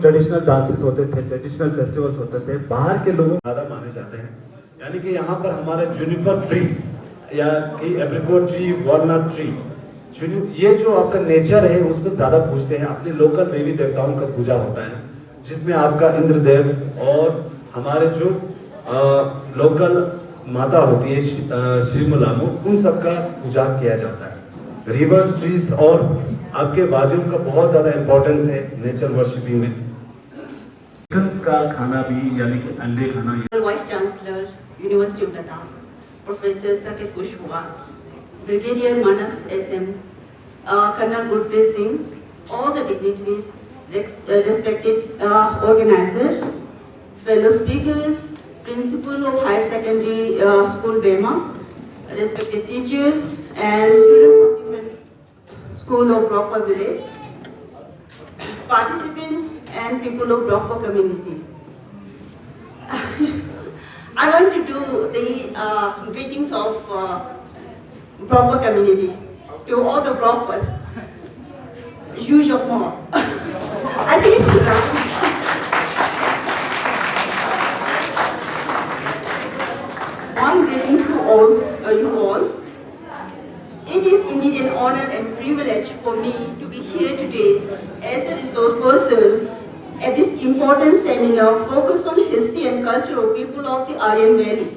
Traditional dances होते थे, traditional festivals होते थे, बाहर के लोगों ज़्यादा माने जाते हैं। यानी कि यहाँ पर हमारे जूनिपर ट्री या एप्रिकॉट ट्री, वॉलनट ट्री, ये जो आपका नेचर है उसको ज़्यादा पूजते हैं। अपने लोकल देवी देवताओं का पूजा होता है, जिसमें आपका इंद्रदेव और हमारे जो लोकल माता होती है श्रीमुलामू, उन सब का पूजा किया जाता है। रिवर्स, ट्रीज और आपके वादियों का बहुत ज़्यादा इंपॉर्टेंस है नेचर वर्शिपिंग में। का खाना भी यानी कि अंडे खाना। Vice chancellor university of Ladakh professor Saket Kushwaha, brigadier Manas SM, colonel Gurpreet Singh, all the dignitaries, respected organizers, fellow speakers, principal of higher secondary school Bema, respected teachers and students of different school of Brockpur village, participants and people of Brockpur community. I want to do the greetings of Brockpur community to all the Brockpurs. Huge of more. I think it's enough. One greetings to all you all. It is indeed an honor and privilege for me to be here today as a resource person at this important seminar focused on history and culture of people of the Aryan Valley.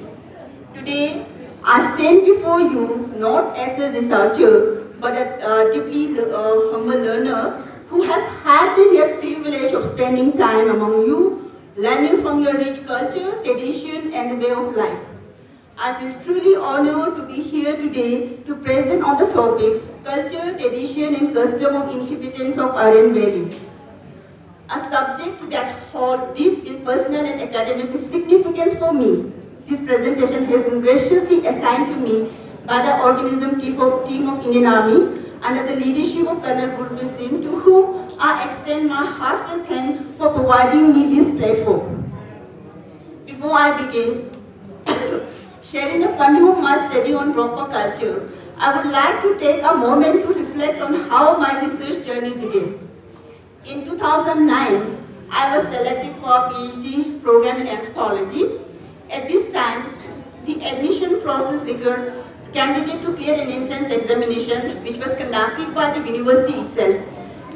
Today, I stand before you not as a researcher, but a deeply humble learner who has had the rare privilege of spending time among you, learning from your rich culture, tradition, and the way of life. I feel truly honored to be here today to present on the topic culture, tradition, and custom of inhabitants of Aryan Valley. A subject that holds deep in personal and academic significance for me. This presentation has been graciously assigned to me by the organism team of Indian Army under the leadership of Colonel Gurpreet Singh, to whom I extend my heartfelt thanks for providing me this platform. Before I begin sharing the funding of my study on Brockpur culture, I would like to take a moment to reflect on how my research journey began. In 2009, I was selected for a PhD program in anthropology. At this time, the admission process required candidate to clear an entrance examination which was conducted by the university itself,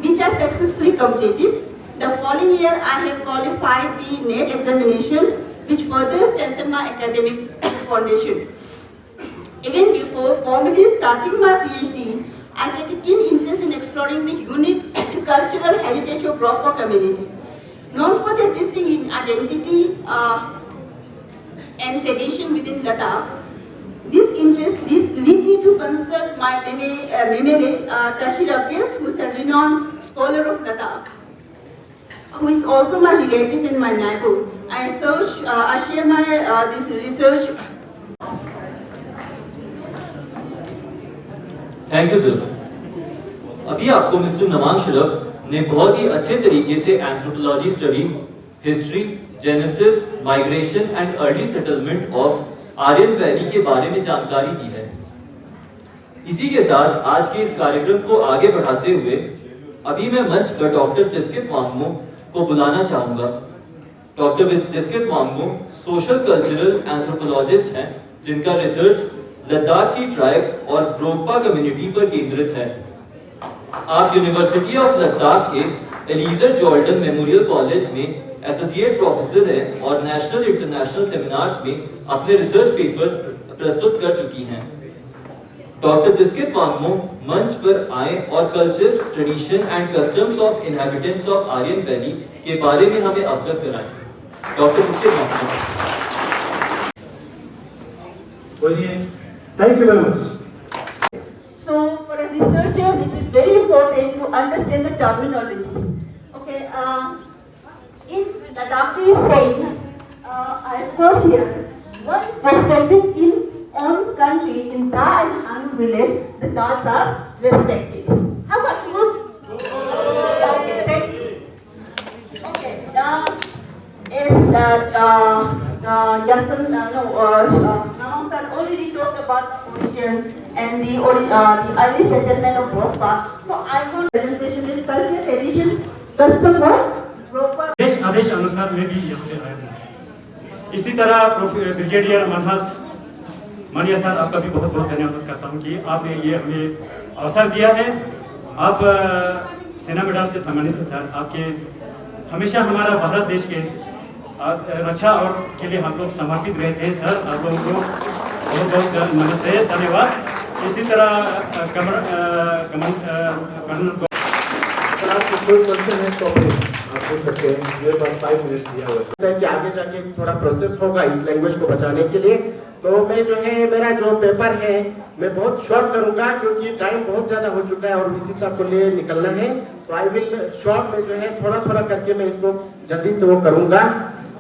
which I successfully completed. The following year, I have qualified the NET examination, which further strengthened my academic foundation. Even before formally starting my PhD, I take a keen interest in exploring the unique cultural heritage of Brockpur community. Known for their distinct identity and tradition within Ladakh, this interest lead me to consult my Memele Tashirakias, who is a renowned scholar of Ladakh, who is also my relative and my neighbor. I share my this research. Thank you sir. अभी आपको mister Nawang शरफ ने बहुत ही अच्छे तरीके से anthropology study, history, genesis, migration and early settlement of Aryan valley के बारे में जानकारी दी है। इसी के साथ आज के इस कार्यक्रम को आगे बढ़ाते हुए अभी मैं मंच पर डॉक्टर तिस्कित वांगमो को बुलाना चाहूंगा। Doctor Tiskit Wangmo social cultural anthropologist हैं, जिनका रिसर्च लद्दाख की ट्राइब और ब्रोकपा कम्युनिटी पर केंद्रित है। आप यूनिवर्सिटी ऑफ लद्दाख के एलिजर जॉर्डन मेमोरियल कॉलेज में एसोसिएट प्रोफेसर हैं और नेशनल इंटरनेशनल सेमिनार्स में अपने रिसर्च पेपर्स प्रस्तुत कर चुकी हैं। डॉक्टर तिस्कित वांगमो मंच पर आए और culture, tradition and customs of inhabitants of Aryan valley के बारे में हमें अवगत कराएं। Doctor Tiskit Wangmo. Thank you very much. So, for a researcher, it is very important to understand the terminology. Okay, in Ladakhi saying, I heard here, one is respected in own country, in Da and Han village, the Dats are respected. How about you? Okay, thank you. Okay, is that Jason, Namang sir already talked about the origin and the early settlement of Brockpur. So I want presentation is culture, tradition, custom of Brockpur आदेश अनुसार मैं भी यहाँ पे आया हूँ। इसी तरह brigadier मनहस मानिया सर, आपका भी बहुत बहुत धन्यवाद करता हूँ कि आपने ये हमें अवसर दिया है। आप सेना मेडल से सम्मानित है सर। आपके हमेशा हमारा भारत देश के रक्षा और के लिए हम लोग समर्पित रहते हैं सर। आप लोगों को बहुत बहुत नमस्ते, धन्यवाद। इसी तरह कर्नल आपको कोई क्वेश्चन है तो आप पूछ सकते हैं। मेरे पास 5 मिनट दिया हुआ है कि आगे जाके थोड़ा प्रोसेस होगा इस लैंग्वेज को बचाने के लिए। तो मैं जो है मेरा जो पेपर है मैं बहुत शॉर्ट करूंगा क्योंकि टाइम बहुत ज्यादा हो चुका है और वीसी साहब को ले निकलना है। तो आई विल शॉर्ट में जो है थोड़ा थोड़ा करके मैं इसको जल्दी से वो करूंगा।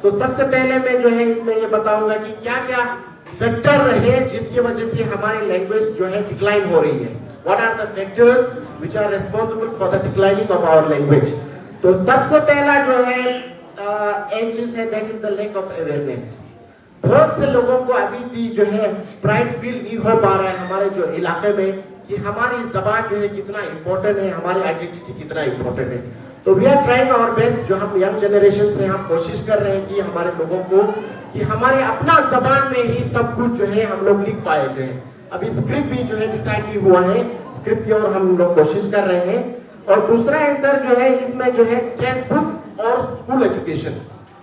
तो सबसे पहले मैं जो है इसमें ये बताऊंगा कि क्या क्या फैक्टर रहे जिसकी वजह से हमारी लैंग्वेज जो है डिक्लाइन हो रही है। What are the factors which are responsible for the declining of our language. तो सबसे पहला जो है एक चीज है, that is the lack of awareness. बहुत से लोगों को अभी भी जो है प्राइड फील नहीं हो पा रहा है हमारे जो इलाके में कि हमारी जबान जो है कितना इंपॉर्टेंट है, हमारी आइडेंटिटी कितना इंपॉर्टेंट है। तो we are trying our best, जो हम यंग जनरेशन से हम कोशिश कर रहे हैं कि हमारे लोगों को कि हमारे अपना जबान में ही सब कुछ जो है हम लोग लिख पाए जो है। अभी स्क्रिप्ट भी जो है डिसाइड नहीं हुआ है, स्क्रिप्ट की ओर हम लोग कोशिश कर रहे हैं। और दूसरा है सर जो है इसमें जो है टेक्स्ट बुक और स्कूल एजुकेशन।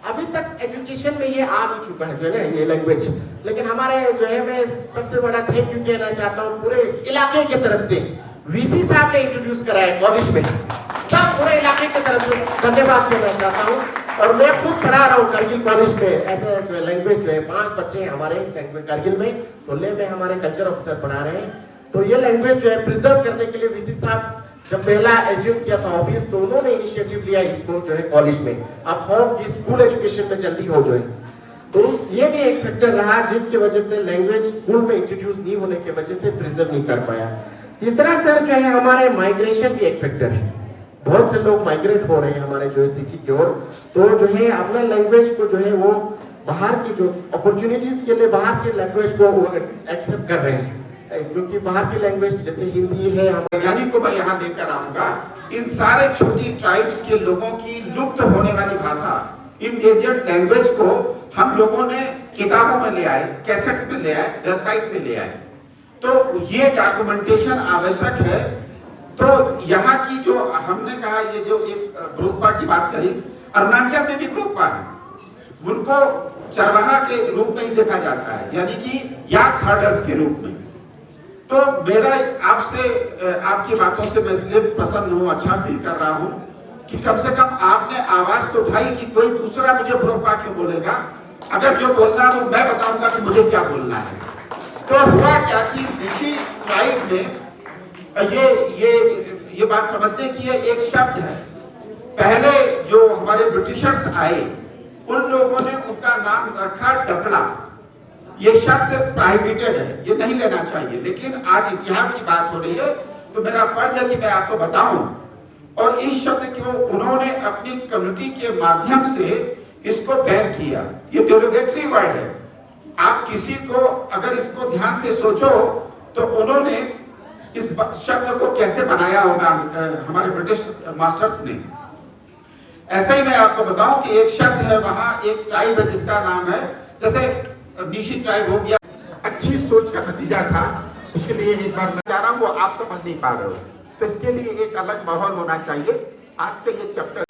अभी तक एजुकेशन में ये आ नहीं चुका है जो है ना ये लैंग्वेज, लेकिन हमारे जो है मैं सबसे बड़ा थैंक यू कहना चाहता हूँ पूरे इलाके की तरफ से। वीसी साहब ने इंट्रोड्यूस कराया कॉलेज में, सब पूरे इलाके की तरफ से धन्यवाद देना चाहता हूँ। और मैं खुद पढ़ा रहा हूँ करगिल कॉलेज में, ऐसे जो है लैंग्वेज जो है 5 बच्चे हैं हमारे करगिल में, तो ले में हमारे कल्चर ऑफिसर पढ़ा रहे हैं। तो ये लैंग्वेज जो है प्रिजर्व करने के लिए वीसी साहब जब पहला एज्यूम किया था ऑफिस, तो उन्होंने इनिशिएटिव लिया इसको जो है कॉलेज में अब होम की स्कूल एजुकेशन में जल्दी हो जो है। तो ये भी एक फैक्टर रहा जिसकी वजह से लैंग्वेज स्कूल में इंट्रोड्यूस नहीं होने की वजह से प्रिजर्व नहीं कर पाया। तीसरा सर जो है हमारे माइग्रेशन भी एक फैक्टर है। बहुत से लोग माइग्रेट हो रहे हैं हमारे जो है सिटी की ओर, तो जो है अपना लैंग्वेज को जो है वो बाहर की जो अपॉर्चुनिटीज के लिए बाहर की लैंग्वेज को एक्सेप्ट कर रहे हैं, क्योंकि बाहर की लैंग्वेज जैसे हिंदी है। यानी को मैं यहाँ लेकर आऊंगा इन सारे छोटी ट्राइब्स के लोगों की लुप्त होने वाली भाषा इंडेंजर्ड लैंग्वेज को हम लोगों ने किताबों में ले आए, कैसेट्स में ले आए, वेबसाइट में ले आए। तो ये डॉक्यूमेंटेशन आवश्यक है। तो यहाँ की जो हमने कहा ये जो एक ग्रुपा की बात करी, अरुणाचल में भी ग्रुपा है, उनको चरवाहा के रूप में ही देखा जाता है, यानी कि याक हर्डर्स के रूप में। तो मेरा आपसे आपकी बातों से मैं इसलिए प्रसन्न हूँ, अच्छा फील कर रहा हूँ कि कम से कम आपने आवाज तो उठाई कि कोई दूसरा मुझे ग्रुपा क्यों बोलेगा, अगर जो बोलना है वो मैं बताऊंगा कि मुझे क्या बोलना है। तो हुआ क्या कि ऋषि ट्राइब में ये बात समझने की है, एक शब्द है। पहले जो हमारे ब्रिटिशर्स आए उन लोगों ने उनका नाम रखा डफला। ये शब्द प्रोहिबिटेड है, ये नहीं लेना चाहिए, लेकिन आज इतिहास की बात हो रही है तो मेरा फर्ज है कि मैं आपको बताऊं। और इस शब्द को उन्होंने अपनी कम्युनिटी के माध्यम से इसको बैन किया। ये डेरोगेटरी वर्ड है। आप किसी को अगर इसको ध्यान से सोचो तो उन्होंने इस शब्द को कैसे बनाया होगा हमारे ब्रिटिश मास्टर्स ने। ऐसा ही मैं आपको बताऊं कि एक शब्द है वहां, एक ट्राइब है जिसका नाम है, जैसे निशी ट्राइब हो गया। अच्छी सोच का नतीजा था। उसके लिए एक बार मैं चाह रहा हूँ वो आप समझ नहीं पा रहे हो, तो इसके लिए एक अलग माहौल होना चाहिए। आज का ये चैप्टर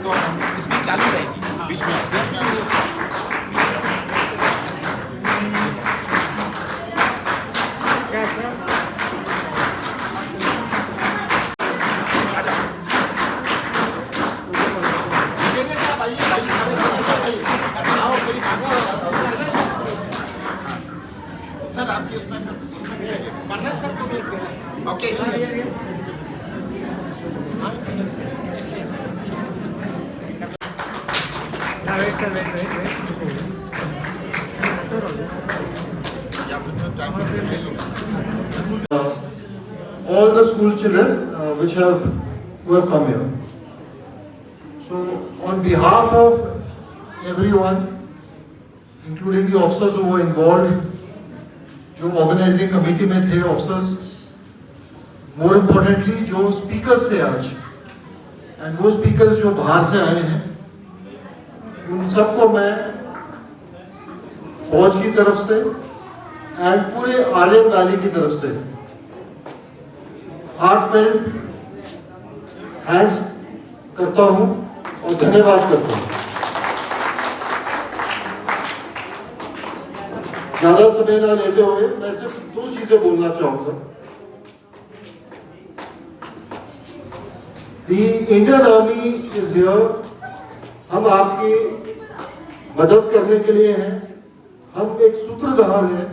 तो इसमें चालू रहेगी बीच में सर आपकी उसमें कर्नल सर को भी okay all the school children who have come here. So on behalf of everyone, including the officers who were involved, जो ऑर्गेनाइजिंग कमेटी में थे ऑफिसर्स, मोर इम्पोर्टेंटली जो स्पीकर्स थे आज, एंड वो स्पीकर्स जो बाहर से आए हैं, उन सबको मैं फौज की तरफ से एंड पूरे आर्यन वैली की तरफ से हार्टफेल्ट थैंक्स करता हूं और धन्यवाद करता हूं। ज्यादा समय ना लेते हुए मैं सिर्फ दो चीजें बोलना चाहूंगा। दी इंडियन आर्मी इज हियर, हम आपकी मदद करने के लिए हैं, हम एक सूत्रधार हैं।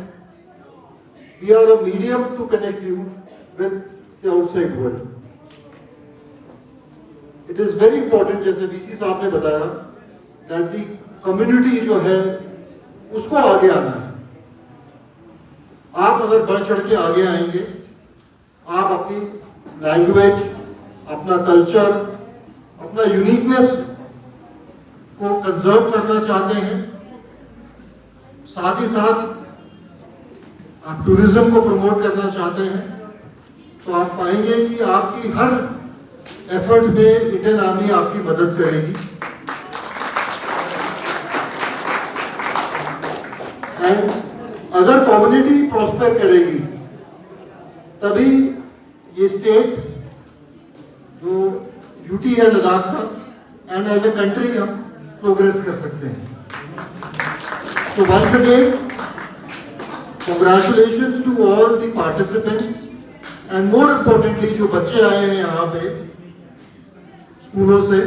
We are a medium to connect you with the outside world. It is very important, जैसे वीसी साहब ने बताया, दैट दी कम्युनिटी जो है उसको आगे आना है। आप अगर बढ़ चढ़ के आगे आएंगे, आप अपनी लैंग्वेज, अपना कल्चर, अपना यूनिकनेस को कंजर्व करना चाहते हैं, साथ ही साथ आप टूरिज्म को प्रमोट करना चाहते हैं, तो आप पाएंगे कि आपकी हर एफर्ट में इंडियन आर्मी आपकी मदद करेगी। एंड अगर कम्युनिटी प्रॉस्पर करेगी तभी ये स्टेट जो यूटी है लद्दाख का, एंड एज ए कंट्री हम प्रोग्रेस कर सकते हैं। तो once again congratulations to all the participants, and more importantly जो बच्चे आए हैं यहाँ पे स्कूलों से,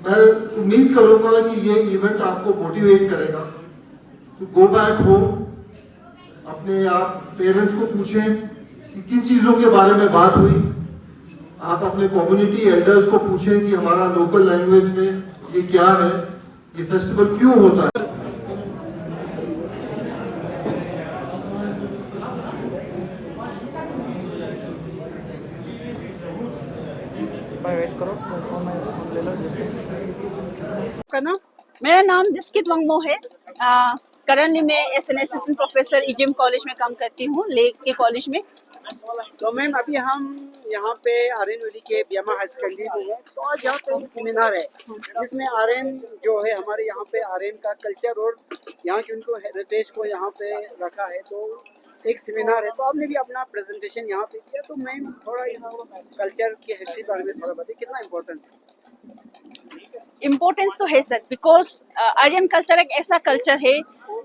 मैं उम्मीद करूंगा कि ये इवेंट आपको मोटिवेट करेगा टू गो बैक होम। अपने आप पेरेंट्स को पूछें कि किन चीज़ों के बारे में बात हुई। आप अपने कम्युनिटी एल्डर्स को पूछें कि हमारा लोकल लैंग्वेज में ये क्या है, ये फेस्टिवल क्यों होता है। मेरा नाम जिसकित वंगमो है। करंटली मैं एसएन असिस्टेंट प्रोफेसर इजिम कॉलेज में काम करती हूँ, लेक के कॉलेज में। तो मैम अभी हम यहाँ पे आर्यन वैली के बियामा हाई सेकेंडरी में है, तो आज यहाँ पे एक सेमिनार है जिसमें आर्यन जो है हमारे यहाँ पे आर्यन का कल्चर और यहाँ की उनको हेरिटेज को यहाँ पे रखा है। तो एक सेमिनार है, तो आपने भी अपना प्रेजेंटेशन यहाँ पे किया, तो मैम थोड़ा इस कल्चर की हिस्ट्री के बारे में थोड़ा बताइए, कितना इम्पोर्टेंस है। इम्पोर्टेंस तो है सर, बिकॉज आर्यन कल्चर एक ऐसा कल्चर है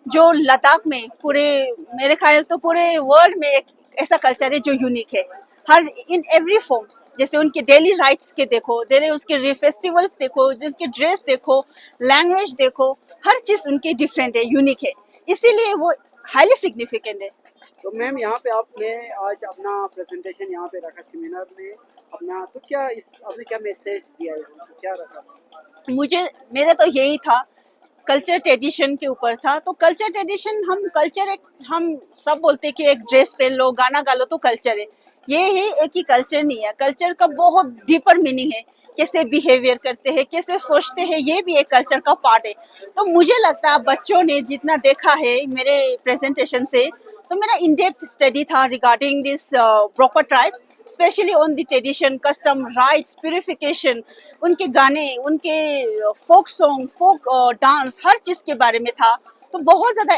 जो लद्दाख में, पूरे मेरे ख्याल तो पूरे वर्ल्ड में एक ऐसा कल्चर है जो यूनिक है। हर इन एवरी फॉर्म, जैसे उनके डेली राइट्स के देखो, उसके फेस्टिवल्स देखो, जिसके ड्रेस देखो, लैंग्वेज देखो, हर चीज उनकी डिफरेंट है, यूनिक है, इसीलिए वो हाईली सिग्निफिकेंट है। तो मैम यहाँ पे आपने आज अपना प्रेजेंटेशन यहाँ पे रखा सेमिनार में अपना, तो क्या आपने क्या मैसेज दिया है, क्या रखा? मेरे तो यही था, कल्चर ट्रेडिशन के ऊपर था। तो कल्चर ट्रेडिशन, हम सब बोलते हैं कि एक ड्रेस पहन लो, गाना गा लो तो कल्चर है। ये ही एक ही कल्चर नहीं है, कल्चर का बहुत डीपर मीनिंग है। कैसे बिहेवियर करते हैं, कैसे सोचते हैं, ये भी एक कल्चर का पार्ट है। तो मुझे लगता है बच्चों ने जितना देखा है मेरे प्रेजेंटेशन से, तो मेरा इन डेप्थ स्टडी था regarding this broker tribe, specially on the tradition, custom, rights, purification, उनके गाने, उनके फोक सॉन्ग, फोक डांस, हर चीज़ के बारे में था। तो बहुत ज़्यादा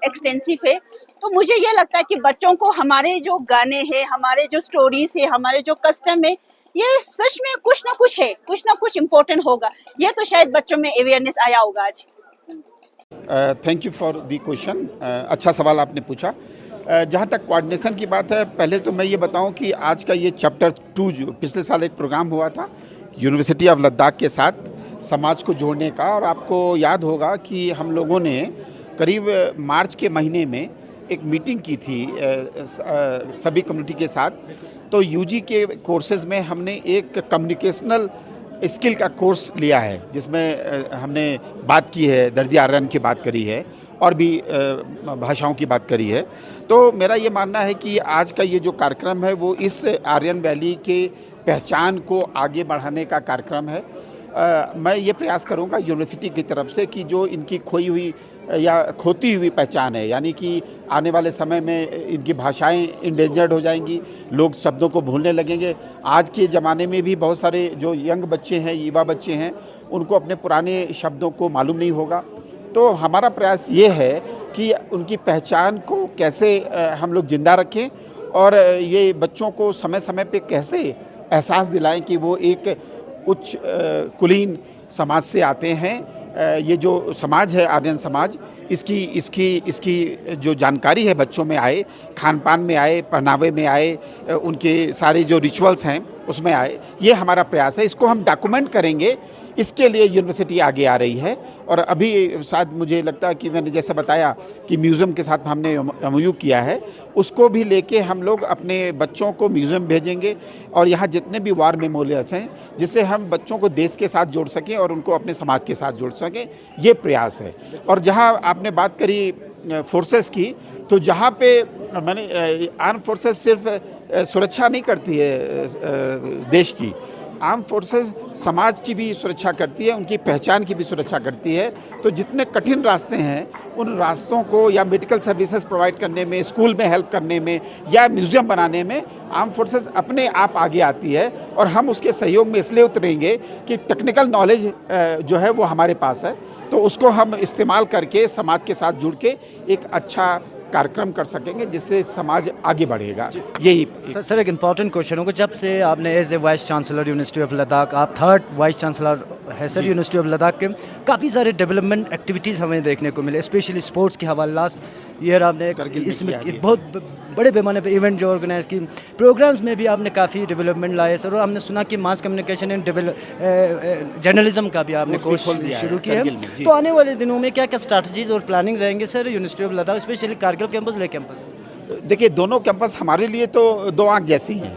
एक्सटेंसिव है। तो मुझे ये लगता है कि बच्चों को हमारे जो गाने हैं, हमारे जो स्टोरीज है, हमारे जो कस्टम है, ये सच में कुछ ना कुछ इम्पोर्टेंट होगा। ये तो शायद बच्चों में अवेयरनेस आया होगा आज। Thank you for the question. अच्छा सवाल आपने पूछा। जहाँ तक कोऑर्डिनेशन की बात है, पहले तो मैं ये बताऊं कि आज का ये चैप्टर 2 जो पिछले साल एक प्रोग्राम हुआ था यूनिवर्सिटी ऑफ लद्दाख के साथ समाज को जोड़ने का, और आपको याद होगा कि हम लोगों ने करीब मार्च के महीने में एक मीटिंग की थी सभी कम्युनिटी के साथ। तो यूजी के कोर्सेज में हमने एक कम्युनिकेशनल स्किल का कोर्स लिया है, जिसमें हमने बात की है, दर्जी आर्यन की बात करी है और भी भाषाओं की बात करी है। तो मेरा ये मानना है कि आज का ये जो कार्यक्रम है वो इस आर्यन वैली के पहचान को आगे बढ़ाने का कार्यक्रम है। मैं ये प्रयास करूंगा यूनिवर्सिटी की तरफ से कि जो इनकी खोई हुई या खोती हुई पहचान है, यानी कि आने वाले समय में इनकी भाषाएं इंडेंजर्ड हो जाएंगी, लोग शब्दों को भूलने लगेंगे। आज के ज़माने में भी बहुत सारे जो यंग बच्चे हैं, युवा बच्चे हैं, उनको अपने पुराने शब्दों को मालूम नहीं होगा। तो हमारा प्रयास ये है कि उनकी पहचान को कैसे हम लोग जिंदा रखें, और ये बच्चों को समय समय पे कैसे एहसास दिलाएं कि वो एक उच्च कुलीन समाज से आते हैं। ये जो समाज है आर्यन समाज, इसकी जो जानकारी है बच्चों में आए, खान पान में आए, पहनावे में आए, उनके सारे जो रिचुअल्स हैं उसमें आए, ये हमारा प्रयास है। इसको हम डॉक्यूमेंट करेंगे, इसके लिए यूनिवर्सिटी आगे आ रही है। और अभी शायद मुझे लगता है कि मैंने जैसे बताया कि म्यूज़ियम के साथ हमने एमओयू किया है, उसको भी लेके हम लोग अपने बच्चों को म्यूज़ियम भेजेंगे, और यहाँ जितने भी वार मेमोरियल्स हैं, जिससे हम बच्चों को देश के साथ जोड़ सकें और उनको अपने समाज के साथ जोड़ सकें, ये प्रयास है। और जहाँ आपने बात करी फोर्सेस की, तो जहाँ पे मैंने आर्म फोर्सेस सिर्फ सुरक्षा नहीं करती है देश की, आर्म फोर्सेस समाज की भी सुरक्षा करती है, उनकी पहचान की भी सुरक्षा करती है। तो जितने कठिन रास्ते हैं, उन रास्तों को या मेडिकल सर्विसेज प्रोवाइड करने में, स्कूल में हेल्प करने में, या म्यूज़ियम बनाने में आर्म फोर्सेस अपने आप आगे आती है। और हम उसके सहयोग में इसलिए उतरेंगे कि टेक्निकल नॉलेज जो है वो हमारे पास है, तो उसको हम इस्तेमाल करके समाज के साथ जुड़ के एक अच्छा कार्यक्रम कर सकेंगे, जिससे समाज आगे बढ़ेगा। यही सर एक इम्पॉर्टेंट क्वेश्चन होगा, जब से आपने as a vice chancellor university of Ladakh, आप 3rd वाइस चांसलर है सर यूनिवर्सिटी ऑफ लद्दाख के, काफ़ी सारे डेवलपमेंट एक्टिविटीज़ हमें देखने को मिले, स्पेशली स्पोर्ट्स के हवाले। लास्ट ईयर आपने इसमें बहुत बड़े पैमाने पे इवेंट जो ऑर्गेनाइज की, प्रोग्राम्स में भी आपने काफ़ी डेवलपमेंट लाए सर। और हमने सुना कि मास कम्युनिकेशन एंड जर्नलिज्म का भी आपने कोर्स शुरू किया है। तो आने वाले दिनों में क्या क्या स्ट्रैटेजीज और प्लानिंग रहेंगे sir university of Ladakh, specially Kargil campus, ले कैंपस? देखिए, दोनों कैंपस हमारे लिए तो दो आंख जैसी हैं।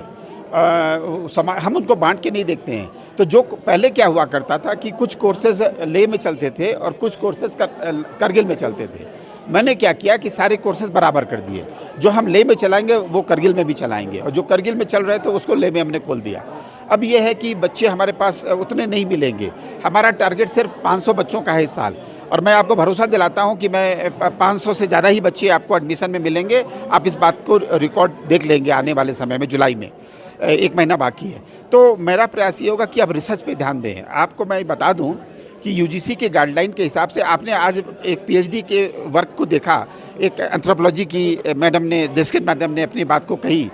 हम उनको बांट के नहीं देखते हैं। तो जो पहले क्या हुआ करता था कि कुछ कोर्सेज लेह में चलते थे और कुछ कोर्सेज करगिल में चलते थे। मैंने क्या किया कि सारे कोर्सेज बराबर कर दिए, जो हम लेह में चलाएंगे वो करगिल में भी चलाएंगे, और जो करगिल में चल रहे थे उसको लेह में हमने खोल दिया। अब ये है कि बच्चे हमारे पास उतने नहीं मिलेंगे, हमारा टारगेट सिर्फ 500 बच्चों का है इस साल, और मैं आपको भरोसा दिलाता हूं कि मैं 500 से ज़्यादा ही बच्चे आपको एडमिशन में मिलेंगे। आप इस बात को रिकॉर्ड देख लेंगे आने वाले समय में, जुलाई में, 1 महीना बाकी है। तो मेरा प्रयास ये होगा कि आप रिसर्च पे ध्यान दें। आपको मैं बता दूं कि यूजीसी के गाइडलाइन के हिसाब से, आपने आज एक पीएचडी के वर्क को देखा, एक एंथ्रोपोलॉजी की मैडम ने, देशकिन मैडम ने अपनी बात को कही,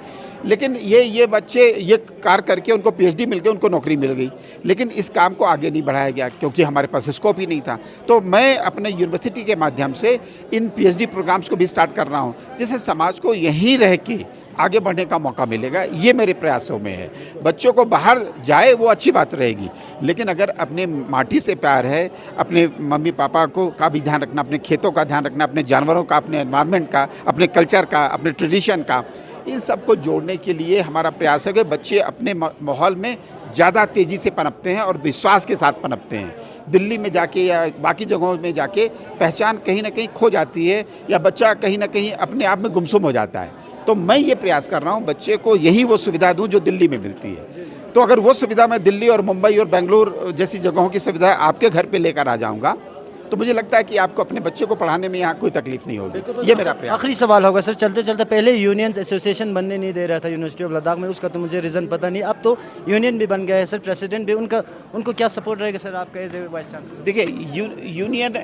लेकिन ये बच्चे ये कार्य करके उनको पीएचडी मिल गई, उनको नौकरी मिल गई, लेकिन इस काम को आगे नहीं बढ़ाया गया क्योंकि हमारे पास स्कोप ही नहीं था। तो मैं अपने यूनिवर्सिटी के माध्यम से इन पीएचडी प्रोग्राम्स को भी स्टार्ट कर रहा हूँ, जिससे समाज को यहीं रह के आगे बढ़ने का मौका मिलेगा। ये मेरे प्रयासों में है। बच्चों को बाहर जाए वो अच्छी बात रहेगी, लेकिन अगर अपने माटी से प्यार है, अपने मम्मी पापा को का भी ध्यान रखना, अपने खेतों का ध्यान रखना, अपने जानवरों का, अपने एनवायरनमेंट का, अपने कल्चर का, अपने ट्रेडिशन का, इन सबको जोड़ने के लिए हमारा प्रयास है कि बच्चे अपने माहौल में ज़्यादा तेज़ी से पनपते हैं और विश्वास के साथ पनपते हैं। दिल्ली में जाके या बाकी जगहों में जाके पहचान कहीं ना कहीं खो जाती है, या बच्चा कहीं ना कहीं अपने आप में गुमसुम हो जाता है। तो मैं ये प्रयास कर रहा हूँ बच्चे को यही वो सुविधा दूँ जो दिल्ली में मिलती है। तो अगर वो सुविधा मैं दिल्ली और मुंबई और बेंगलुरु जैसी जगहों की सुविधा आपके घर पे लेकर आ जाऊँगा, तो मुझे लगता है कि आपको अपने बच्चे को पढ़ाने में यहाँ कोई तकलीफ नहीं होगी। ये मेरा प्रयास। आखिरी सवाल होगा सर, चलते चलते पहले यूनियंस एसोसिएशन बनने नहीं दे रहा था यूनिवर्सिटी ऑफ लद्दाख में, उसका तो मुझे रीज़न पता नहीं, अब तो यूनियन भी बन गया है सर, प्रेसिडेंट भी, उनको क्या सपोर्ट रहेगा सर आपका एज ए वाइस चांसलर? देखिए यूनियन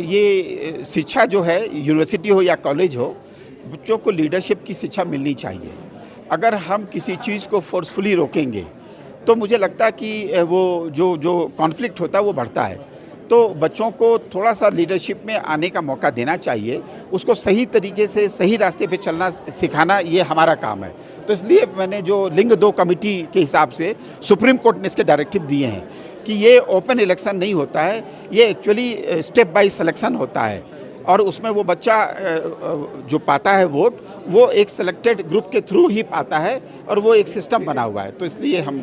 ये शिक्षा जो है, यूनिवर्सिटी हो या कॉलेज हो, बच्चों को लीडरशिप की शिक्षा मिलनी चाहिए। अगर हम किसी चीज़ को फोर्सफुली रोकेंगे तो मुझे लगता है कि वो जो कॉन्फ्लिक्ट होता है वो बढ़ता है। तो बच्चों को थोड़ा सा लीडरशिप में आने का मौका देना चाहिए, उसको सही तरीके से सही रास्ते पे चलना सिखाना, ये हमारा काम है। तो इसलिए मैंने जो लिंग 2 कमेटी के हिसाब से सुप्रीम कोर्ट ने इसके डायरेक्टिव दिए हैं कि ये ओपन इलेक्शन नहीं होता है, ये एक्चुअली स्टेप बाय सिलेक्शन होता है, और उसमें वो बच्चा जो पाता है वोट, वो एक सिलेक्टेड ग्रुप के थ्रू ही पाता है, और वो एक सिस्टम बना हुआ है। तो इसलिए हम